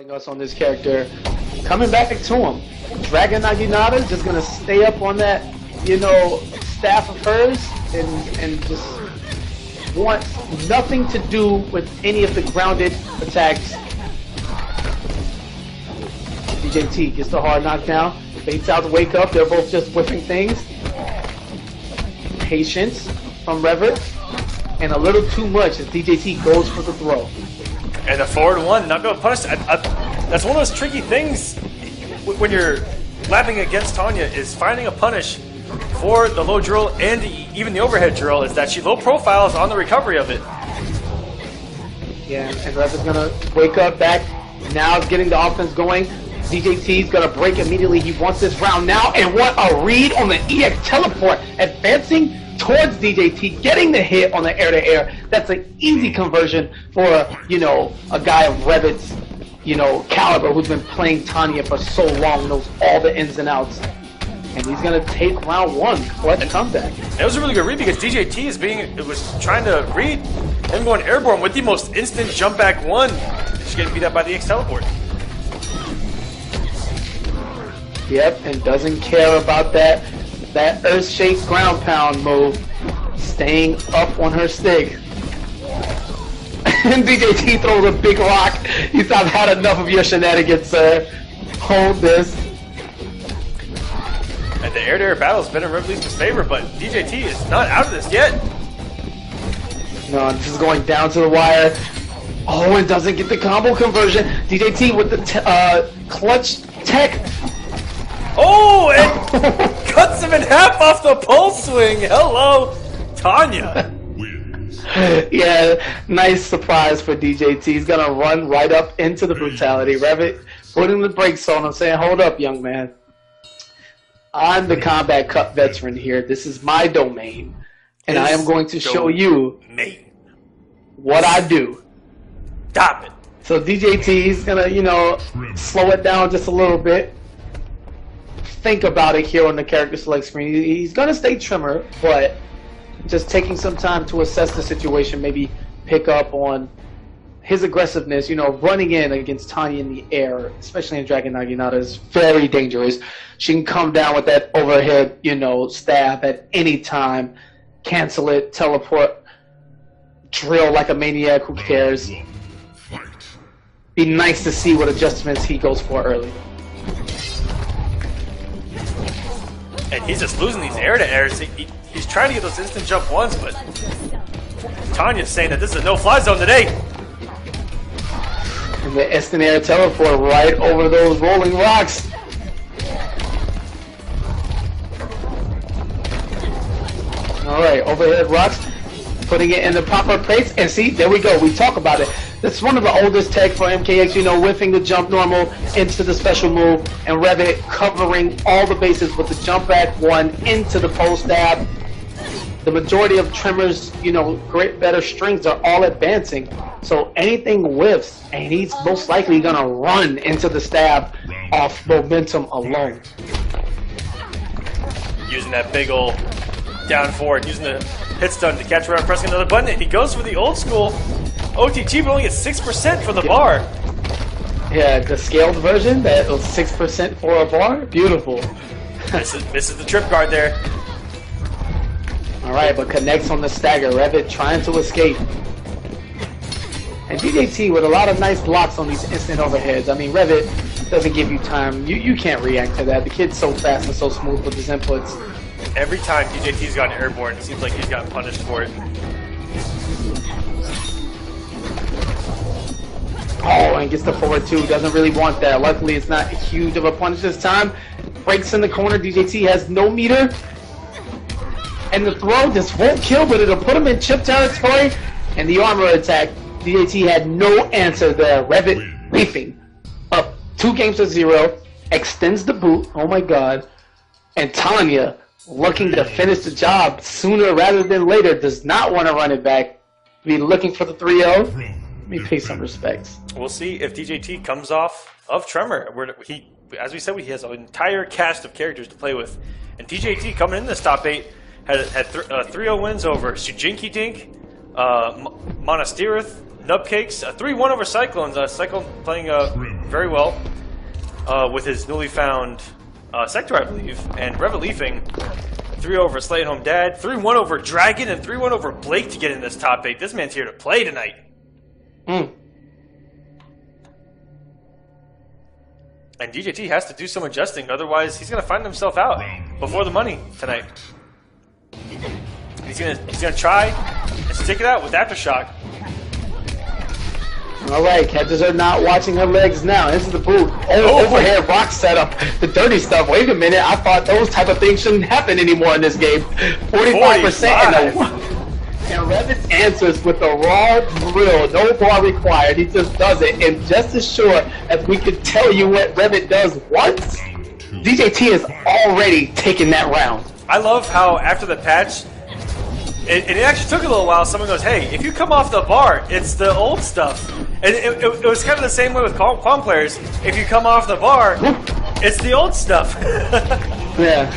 showing us on this character. Coming back to him. Dragon Naginata is just gonna stay up on that, staff of hers and just want nothing to do with any of the grounded attacks. DJT gets the hard knockdown, baits out the wake up, they're both just whipping things. Patience from Revet, and a little too much as DJT goes for the throw. And the forward one, not going to punish. That's one of those tricky things when you're lapping against Tanya, is finding a punish for the low drill and even the overhead drill, is that she low profiles on the recovery of it. Yeah, and Revet's going to wake up back. Now it's getting the offense going. DJT's going to break immediately. He wants this round now, and what a read on the EX teleport, advancing towards DJT, getting the hit on the air-to-air. That's an easy conversion for, a guy of Revet's, caliber, who's been playing Tanya for so long, knows all the ins and outs. And he's going to take round one, clutch comeback. It was a really good read because DJT was trying to read him going airborne with the most instant jump back one. She's getting beat up by the EX teleport. Yep, and doesn't care about that earth-shaped ground pound move, staying up on her stick. And DJT throws a big rock. He said, "I've had enough of your shenanigans, sir. Hold this." And the air-to-air battle has been in Revetleafing's favor, but DJT is not out of this yet. No, this is going down to the wire. Oh, and doesn't get the combo conversion. DJT with the clutch tech. Oh, and cuts him in half off the pulse swing. Hello, Tanya. Yeah, nice surprise for DJT. He's going to run right up into the brutality. Revet putting the brakes on him, saying, "Hold up, young man. I'm the Combat Cup veteran here. This is my domain, and I am going to show you what I do." Stop it. So DJT is going to, slow it down just a little bit. Think about it here on the character select screen. He's going to stay Tremor, but just taking some time to assess the situation, maybe pick up on his aggressiveness. Running in against Tanya in the air, especially in Dragon Naginata, is very dangerous. She can come down with that overhead, stab at any time, cancel it, teleport, drill like a maniac, who cares? Be nice to see what adjustments he goes for early. And he's just losing these air-to-airs. He's trying to get those instant jump ones, but Tanya's saying that this is a no-fly zone today. And the instant air teleport right over those rolling rocks. Alright, overhead rocks. Putting it in the proper place. And see, there we go. We talk about it. That's one of the oldest tech for MKX, whiffing the jump normal into the special move, and Revet covering all the bases with the jump back one into the post stab. The majority of Tremor's, great better strings are all advancing. So anything whiffs, and he's most likely gonna run into the stab off momentum alone. Using that big ol' down forward, using the hit stun to catch around, pressing another button, and he goes for the old school OTG, but only gets 6% for the bar. Yeah, the scaled version, that was 6% for a bar. Beautiful. This is the trip guard there. Alright, but connects on the stagger. Revet trying to escape. And DJT with a lot of nice blocks on these instant overheads. I mean, Revet doesn't give you time. You can't react to that. The kid's so fast and so smooth with his inputs. Every time DJT's gotten airborne, it seems like he's gotten punished for it. Oh, and gets the forward two. Doesn't really want that. Luckily, it's not huge of a punish this time. Breaks in the corner. DJT has no meter. And the throw just won't kill, but it'll put him in chip territory. And the armor attack. DJT had no answer there. Revetleafing up 2-0. Extends the boot. Oh my god. And Tanya, looking to finish the job sooner rather than later, does not want to run it back. Be looking for the 3-0. Let me pay some respects. We'll see if DJT comes off of Tremor. As we said, he has an entire cast of characters to play with. And DJT coming in this top 8 had 3-0 wins over Sujinki Dink, Monastirith, Nubcakes, a 3-1 over Cyclones. Cyclone playing very well with his newly found sector, I believe. And Revetleafing 3 over Slay at Home Dad, 3-1 over Dragon, and 3-1 over Blake to get in this top 8. This man's here to play tonight. Mm. And DJT has to do some adjusting, otherwise he's going to find himself out before the money tonight. He's gonna try and stick it out with Aftershock. All right, catchers are not watching her legs now. Into the boot. Overhead rock setup. The dirty stuff. Wait a minute. I thought those type of things shouldn't happen anymore in this game. 45%. And Revit answers with a raw drill. No bar required. He just does it. And just as sure as we could tell you what Revit does once, DJT is already taking that round. I love how after the patch, it actually took a little while. Someone goes, "Hey, if you come off the bar, it's the old stuff." And it was kind of the same way with Qualm players. If you come off the bar, it's the old stuff. Yeah.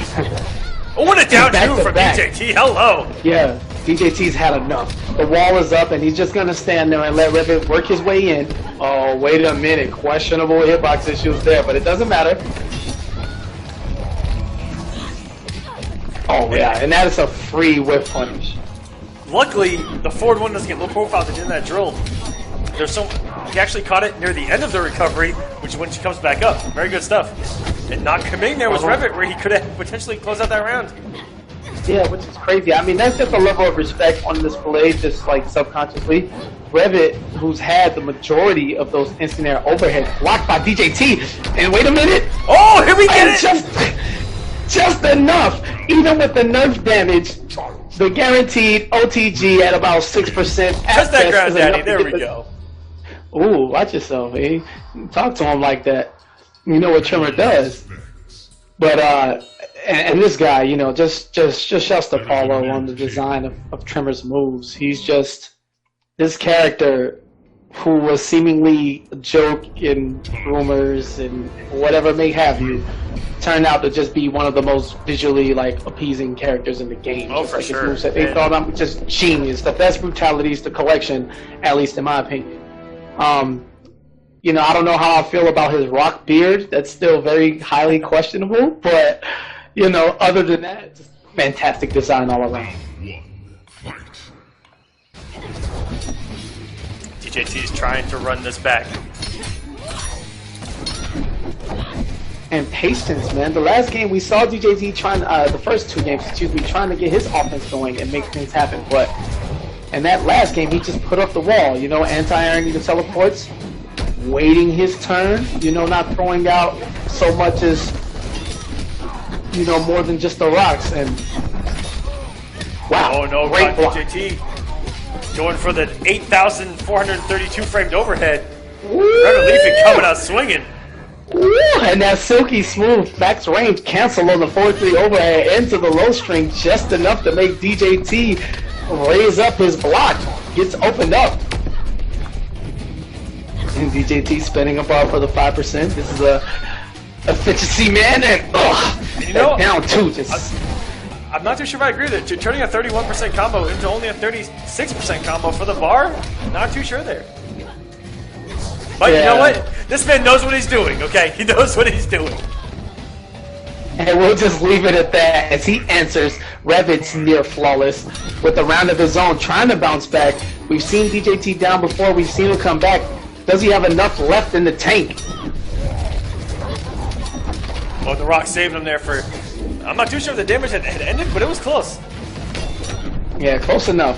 Oh, what a down two from DJT. Hello. Yeah, DJT's had enough. The wall is up, and he's just going to stand there and let Revit work his way in. Oh, wait a minute. Questionable hitbox issues there, but it doesn't matter. Oh, yeah, and that is a free whip punish. Luckily, the forward one doesn't get low profile to do that drill. He actually caught it near the end of the recovery, which is when she comes back up. Very good stuff. And not committing there was Revit, where he could have potentially closed out that round. Yeah, which is crazy. I mean, that's just a level of respect on display, just like subconsciously. Revit, who's had the majority of those instant air overheads blocked by DJT. And wait a minute. Oh, here we get it! Just enough. Even with the nerf damage, the guaranteed OTG at about 6%. Just that ground, Daddy. There we go. Ooh, watch yourself, eh? Talk to him like that. You know what Tremor does. But, and this guy, you know, just shouts to Paulo on the design of Tremor's moves. He's just this character who was seemingly a joke in rumors and whatever may have you, turned out to just be one of the most visually appeasing characters in the game. Oh, for sure. They thought I'm just genius. The best brutalities to collection, at least in my opinion. You know, I don't know how I feel about his rock beard. That's still very highly questionable. But, you know, other than that, just fantastic design all around. DJT's trying to run this back. And patience, man. The last game we saw DJT trying, the first 2 games, trying to get his offense going and make things happen. But in that last game, he just put up the wall. You know, anti-airing the teleports, waiting his turn. You know, not throwing out so much as, you know, more than just the rocks. And wow, oh no, great block. DJT going for the 8,432 framed overhead. Revetleafing coming out swinging. Ooh, and that silky smooth max range cancel on the 4-3 overhead into the low string just enough to make DJT raise up his block. Gets opened up. And DJT spinning a bar for the 5%. This is a efficiency, man. And you know, down 2 just. I'm not too sure if I agree with it. Turning a 31% combo into only a 36% combo for the bar, not too sure there. But yeah. You know what? This man knows what he's doing, okay? He knows what he's doing. And we'll just leave it at that as he answers Revit's near flawless with a round of his own, trying to bounce back. We've seen DJT down before. We've seen him come back. Does he have enough left in the tank? Oh, the rock saved him there for... I'm not too sure if the damage had ended, but it was close. Yeah, close enough.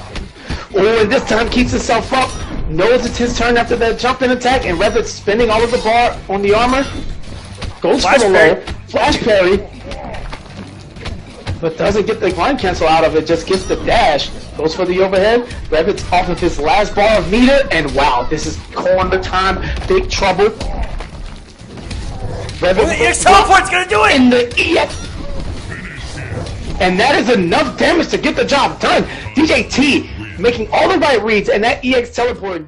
Oh, and this time keeps himself up. Knows it's his turn after that jump in attack, and Revit's spinning all of the bar on the armor. Goes Flash for the parry. low. Flash parry. But doesn't get the grind cancel out of it, just gets the dash. Goes for the overhead. Revit's off of his last bar of meter, and wow, this is corner time. Big trouble. Revit, the EX teleport's gonna do it! In the EX. And that is enough damage to get the job done. DJT making all the right reads, and that EX teleport.